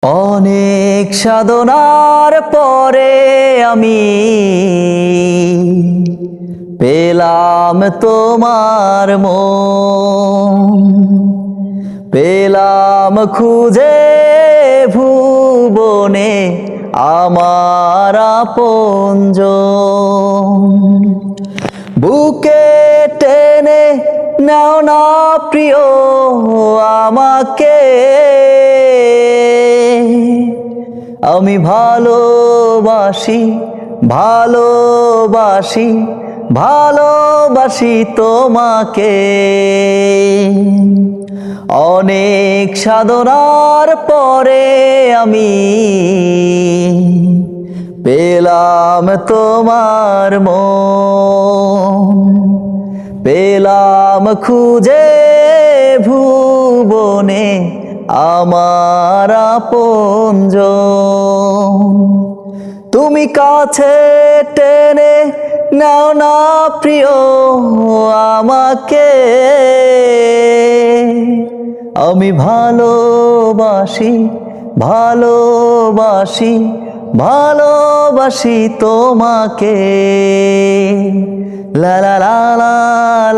অনেক সাধনার পরে আমি পেলাম তোমার মন, পেলাম খুঁজে ভুবনে আমার আপনজন। বুকে টেনে নাও না প্রিয় আমাকে, আমি ভালোবাসি ভালোবাসি ভালোবাসি তোমাকে। অনেক সাধনার পরে আমি পেলাম তোমার মন, পেলাম খুঁজে ভুবনে আমার আপনজন। তুমি কাছে টেনে নাও না প্রিয় আমাকে, আমি ভালোবাসি ভালোবাসি ভালোবাসি তোমাকে। লা লা লা লা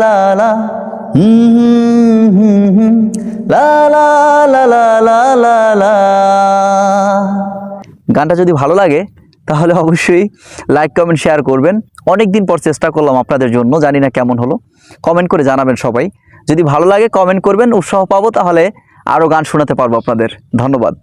লা লা লা লা লা লা লা লা লা। গানটা যদি ভালো লাগে তাহলে অবশ্যই লাইক কমেন্ট শেয়ার করবেন। অনেক দিন পর চেষ্টা করলাম আপনাদের জন্য, জানি না কেমন হলো, কমেন্ট করে জানাবেন সবাই। যদি ভালো লাগে কমেন্ট করবেন, উৎসাহ পাবো, তাহলে আরও গান শোনাতে পারবো আপনাদের। ধন্যবাদ।